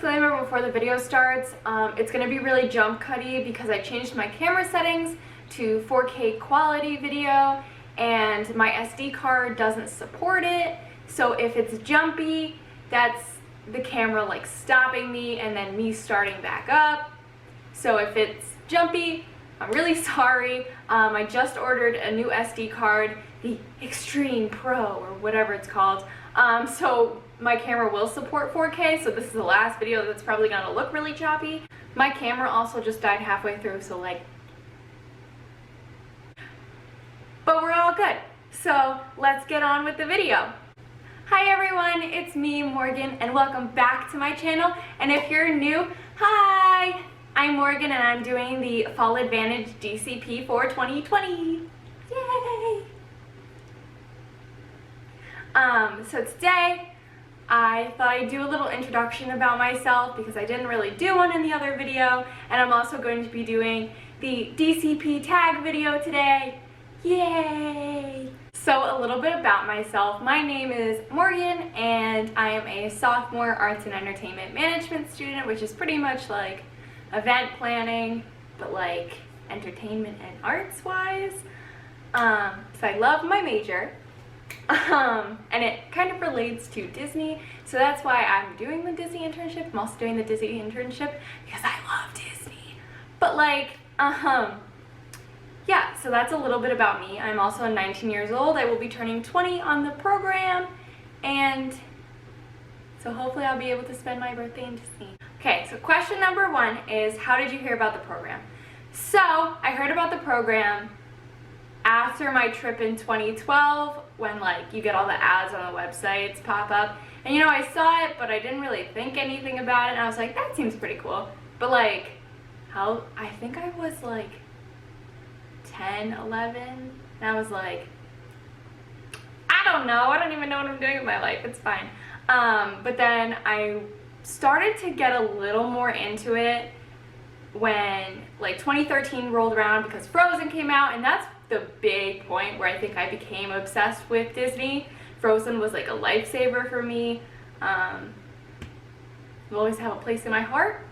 disclaimer before the video starts. It's going to be really jump cutty because I changed my camera settings to 4K quality video and my SD card doesn't support it. So if it's jumpy, that's the camera like stopping me and then me starting back up. So if it's jumpy, I'm really sorry. I just ordered a new SD card, the Extreme Pro or whatever it's called. So my camera will support 4K, so this is the last video that's probably gonna look really choppy. My camera also just died halfway through, so like, but we're all good. So let's get on with the video. Hi everyone, it's me, Morgan, and welcome back to my channel. And if you're new, hi! I'm Morgan and I'm doing the Fall Advantage DCP for 2020. Yay! So today, I thought I'd do a little introduction about myself because I didn't really do one in the other video, and I'm also going to be doing the DCP tag video today. Yay! So a little bit about myself. My name is Morgan and I am a sophomore arts and entertainment management student, which is pretty much like event planning, but like entertainment and arts wise. So I love my major. And it kind of relates to Disney, so that's why I'm doing the Disney internship. I'm also doing the Disney internship because I love Disney. But like, yeah, so that's a little bit about me. I'm also 19 years old. I will be turning 20 on the program, and so hopefully I'll be able to spend my birthday in Disney. Okay, so question number one is, how did you hear about the program? So I heard about the program after my trip in 2012, when like you get all the ads on the websites pop up, and you know, I saw it but I didn't really think anything about it, and I was like, that seems pretty cool. But like, I think I was like 10, 11, and I was like, I don't know, I don't even know what I'm doing with my life, it's fine. But then I started to get a little more into it when like 2013 rolled around because Frozen came out, and that's the big point where I think I became obsessed with Disney. Frozen was like a lifesaver for me. Will always have a place in my heart.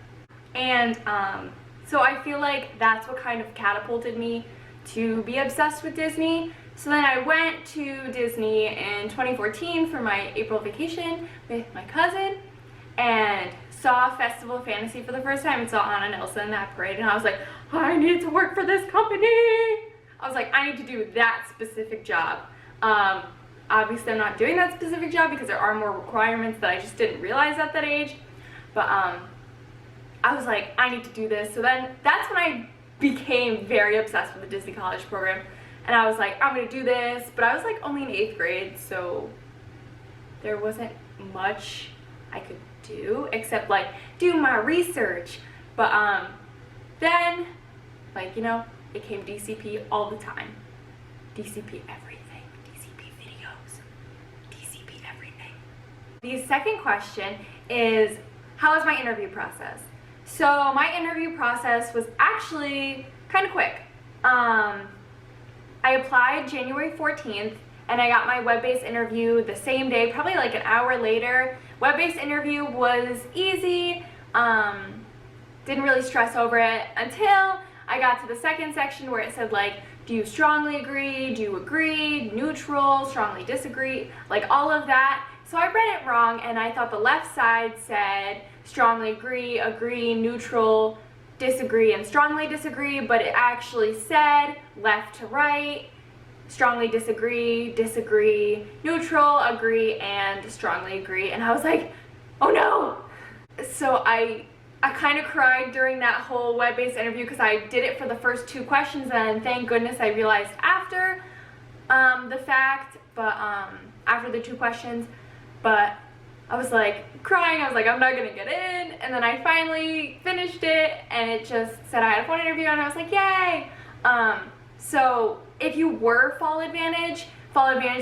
And so I feel like that's what kind of catapulted me to be obsessed with Disney. So then I went to Disney in 2014 for my April vacation with my cousin and saw Festival of Fantasy for the first time and saw Anna Nelson in that parade, and I was like, I need to work for this company. I was like, I need to do that specific job. Obviously I'm not doing that specific job because there are more requirements that I just didn't realize at that age. But I was like, I need to do this. So then that's when I became very obsessed with the Disney College program. And I was like, I'm gonna do this. But I was like only in 8th grade, so there wasn't much I could do except like do my research. But then, like, you know, it came DCP all the time. DCP everything. DCP videos. DCP everything. The second question is, how was my interview process? So my interview process was actually kind of quick. I applied January 14th and I got my web-based interview the same day, probably like an hour later. Web-based interview was easy. Didn't really stress over it until I got to the second section where it said like, do you strongly agree, do you agree, neutral, strongly disagree, like all of that. So I read it wrong and I thought the left side said strongly agree, neutral, disagree, and strongly disagree, but it actually said left to right, strongly disagree, neutral, agree, and strongly agree. And I was like, oh no! So I kind of cried during that whole web-based interview because I did it for the first 2 questions, and thank goodness I realized after the fact, but after the 2 questions, but I was like crying. I was like, I'm not gonna get in, and then I finally finished it and it just said I had a phone interview, and I was like, yay! So if you were Fall Advantage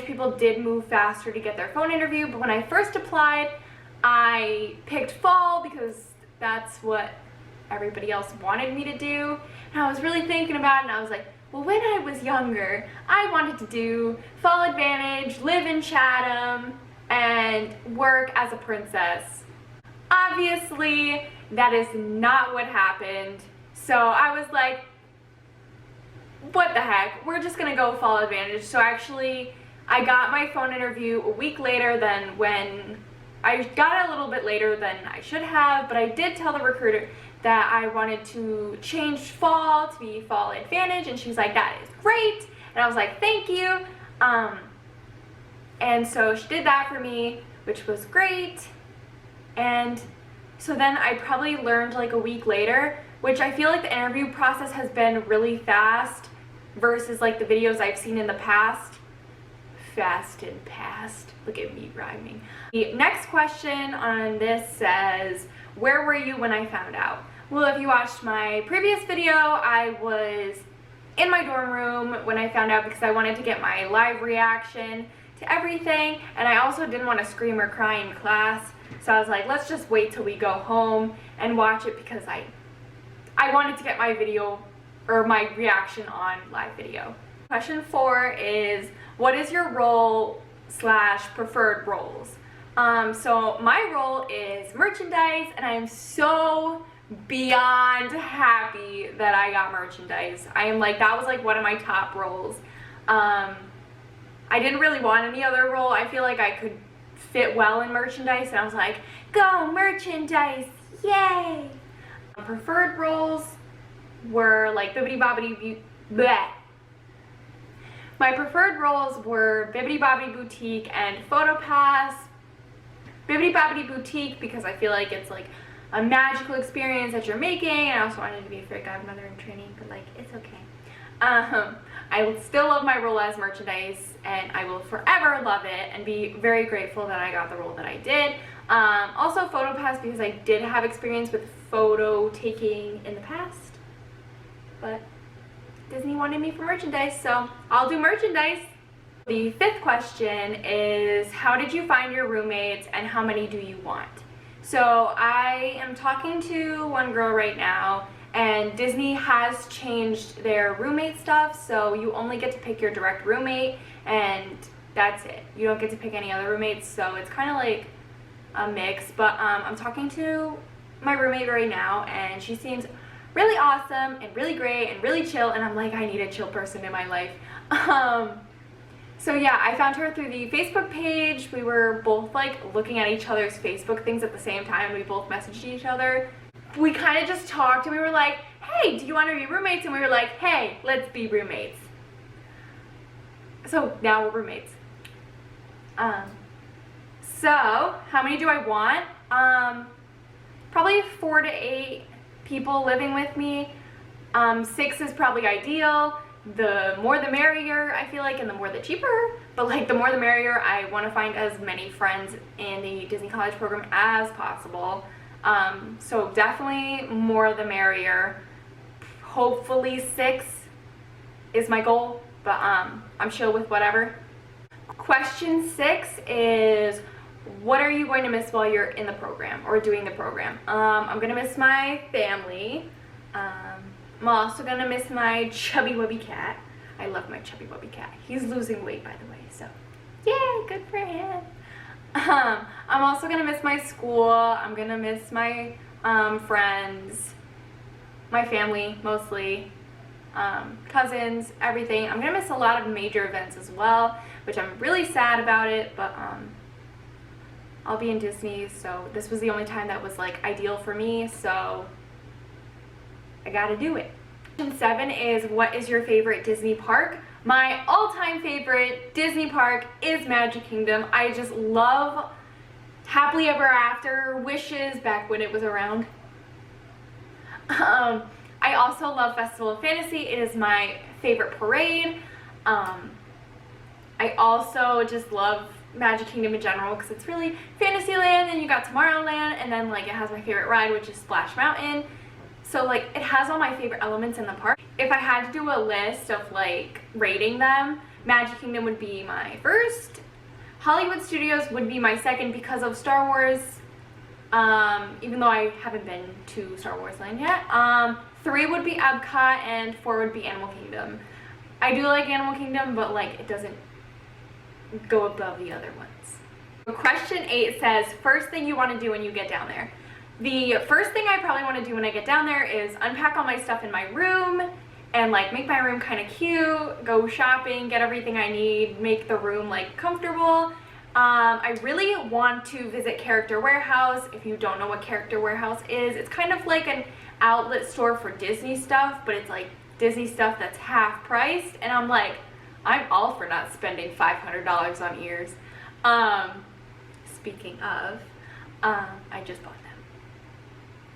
people did move faster to get their phone interview, but when I first applied, I picked fall because that's what everybody else wanted me to do. And I was really thinking about it, and I was like, well, when I was younger, I wanted to do Fall Advantage, live in Chatham, and work as a princess. Obviously, that is not what happened. So I was like, what the heck? We're just gonna go follow Advantage. So actually, I got my phone interview a week later than when I got it a little bit later than I should have, but I did tell the recruiter that I wanted to change fall to be Fall Advantage, and she's like, that is great. And I was like, thank you. And so she did that for me, which was great. And so then I probably learned like a week later, which I feel like the interview process has been really fast versus like the videos I've seen in the past. Fast and past. Look at me rhyming. The next question on this says, where were you when I found out? Well, if you watched my previous video, I was in my dorm room when I found out because I wanted to get my live reaction to everything, and I also didn't want to scream or cry in class, so I was like, let's just wait till we go home and watch it because I wanted to get my video or my reaction on live video. Question 4 is, what is your role / preferred roles? So my role is merchandise, and I am so beyond happy that I got merchandise. I am like, that was like one of my top roles. I didn't really want any other role. I feel like I could fit well in merchandise, and I was like, go merchandise, yay! Preferred roles were like Bibbidi Bobbidi bleh. My preferred roles were Bibbidi Bobbidi Boutique and PhotoPass. Bibbidi Bobbidi Boutique because I feel like it's like a magical experience that you're making. I also wanted to be a fairy godmother in training, but like, it's okay. I will still love my role as merchandise, and I will forever love it and be very grateful that I got the role that I did. Also PhotoPass because I did have experience with photo taking in the past, but Disney wanted me for merchandise, so I'll do merchandise. The 5th question is, how did you find your roommates and how many do you want? So I am talking to one girl right now, and Disney has changed their roommate stuff, so you only get to pick your direct roommate, and that's it. You don't get to pick any other roommates, so it's kind of like a mix, but I'm talking to my roommate right now, and she seems really awesome and really great and really chill, and I'm like, I need a chill person in my life. So yeah, I found her through the Facebook page. We were both like looking at each other's Facebook things at the same time. We both messaged each other. We kind of just talked, and we were like, hey, do you want to be roommates? And we were like, hey, let's be roommates. So now we're roommates. So how many do I want? Probably 4 to 8 people living with me. 6 is probably ideal. The more the merrier, I feel like, and the more the cheaper, but like the more the merrier. I want to find as many friends in the Disney College program as possible. So definitely more the merrier. Hopefully 6 is my goal, but I'm chill with whatever. Question 6 is, what are you going to miss while you're in the program or doing the program? I'm going to miss my family. I'm also going to miss my chubby wubby cat. I love my chubby wubby cat. He's losing weight, by the way, so yay, good for him. I'm also going to miss my school. I'm going to miss my friends, my family mostly, cousins, everything. I'm going to miss a lot of major events as well, which I'm really sad about it, but I'll be in Disney, so this was the only time that was like ideal for me, so I gotta do it. Question 7 is, what is your favorite Disney park? My all-time favorite Disney park is Magic Kingdom. I just love Happily Ever After, Wishes, back when it was around. I also love Festival of Fantasy. It is my favorite parade. I also just love Magic Kingdom in general because it's really Fantasyland, and you got Tomorrowland, and then like it has my favorite ride, which is Splash Mountain. So like it has all my favorite elements in the park. If I had to do a list of like rating them, Magic Kingdom would be my first. Hollywood Studios would be my second because of Star Wars, even though I haven't been to Star Wars Land yet. 3 would be Epcot, and 4 would be Animal Kingdom. I do like Animal Kingdom, but like it doesn't go above the other ones. Question 8 says, first thing you want to do when you get down there. the first thing I probably want to do when I get down there is unpack all my stuff in my room and like make my room kind of cute, go shopping, get everything I need, make the room like comfortable. I really want to visit Character Warehouse. If you don't know what Character Warehouse is, it's kind of like an outlet store for Disney stuff, but it's like Disney stuff that's half priced, and I'm like, I'm all for not spending $500 on ears. Speaking of, I just bought them.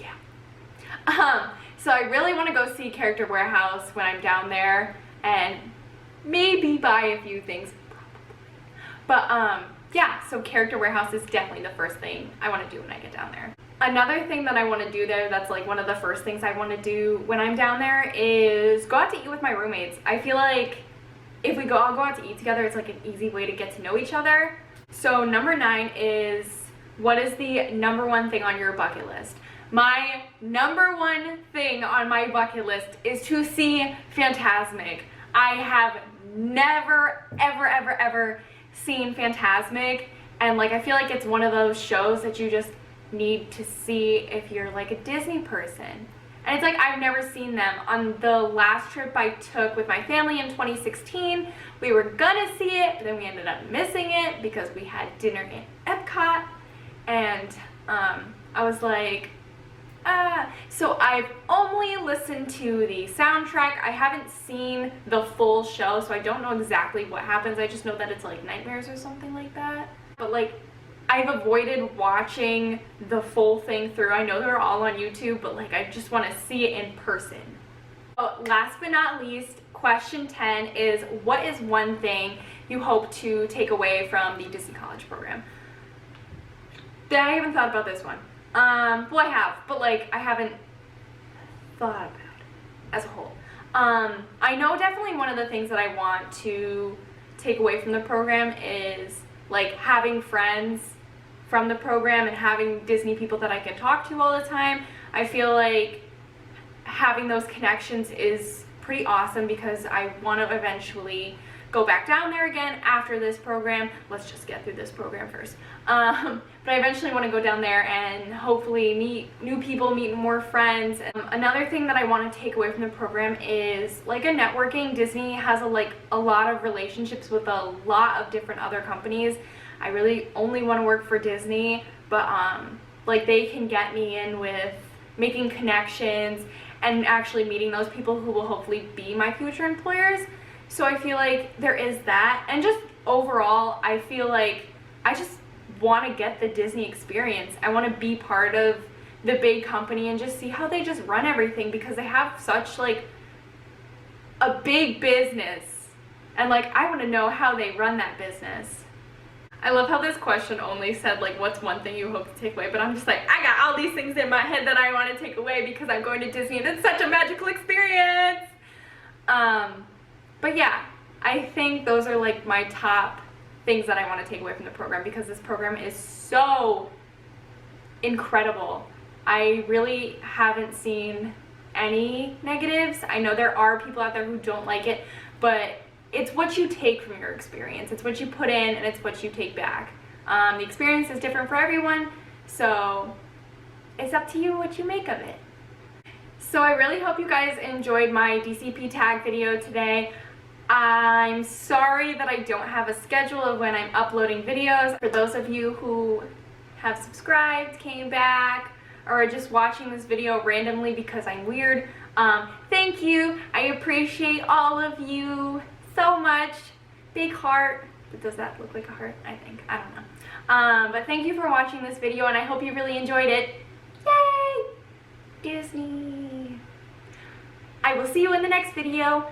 Yeah. So I really want to go see Character Warehouse when I'm down there and maybe buy a few things. But yeah, so Character Warehouse is definitely the first thing I want to do when I get down there. Another thing that I want to do there that's like one of the first things I want to do when I'm down there is go out to eat with my roommates. I feel like if we all go out to eat together, it's like an easy way to get to know each other. So number 9 is, what is the number 1 thing on your bucket list? My number 1 thing on my bucket list is to see Fantasmic. I have never, ever seen Fantasmic, and like I feel like it's one of those shows that you just need to see if you're like a Disney person. And it's like I've never seen them. On the last trip I took with my family in 2016, we were gonna see it, but then we ended up missing it because we had dinner in Epcot, and I was like, so I've only listened to the soundtrack. I haven't seen the full show, so I don't know exactly what happens. I just know that it's like nightmares or something like that. But like, I've avoided watching the full thing through. I know they're all on YouTube, but like I just want to see it in person. So last but not least, question 10 is, what is one thing you hope to take away from the Disney College program? I haven't thought about this one. Well, I have, but like I haven't thought about it as a whole. I know definitely one of the things that I want to take away from the program is like having friends from the program and having Disney people that I can talk to all the time. I feel like having those connections is pretty awesome because I want to eventually go back down there again after this program. Let's just get through this program first. But I eventually want to go down there and hopefully meet new people, meet more friends. Another thing that I want to take away from the program is like a networking. Disney has a lot of relationships with a lot of different other companies. I really only want to work for Disney, but like they can get me in with making connections and actually meeting those people who will hopefully be my future employers. So I feel like there is that, and just overall I feel like I just want to get the Disney experience. I want to be part of the big company and just see how they just run everything, because they have such like a big business, and like I want to know how they run that business. I love how this question only said like what's one thing you hope to take away, but I'm just like, I got all these things in my head that I want to take away because I'm going to Disney and it's such a magical experience. But yeah, I think those are like my top things that I want to take away from the program, because this program is so incredible. I really haven't seen any negatives. I know there are people out there who don't like it, but it's what you take from your experience. It's what you put in and it's what you take back. The experience is different for everyone, so it's up to you what you make of it. So I really hope you guys enjoyed my DCP tag video today. I'm sorry that I don't have a schedule of when I'm uploading videos. For those of you who have subscribed, came back, or are just watching this video randomly because I'm weird, thank you. I appreciate all of you so much. Big heart. Does that look like a heart? I think. I don't know. But thank you for watching this video, and I hope you really enjoyed it. Yay! Disney. I will see you in the next video.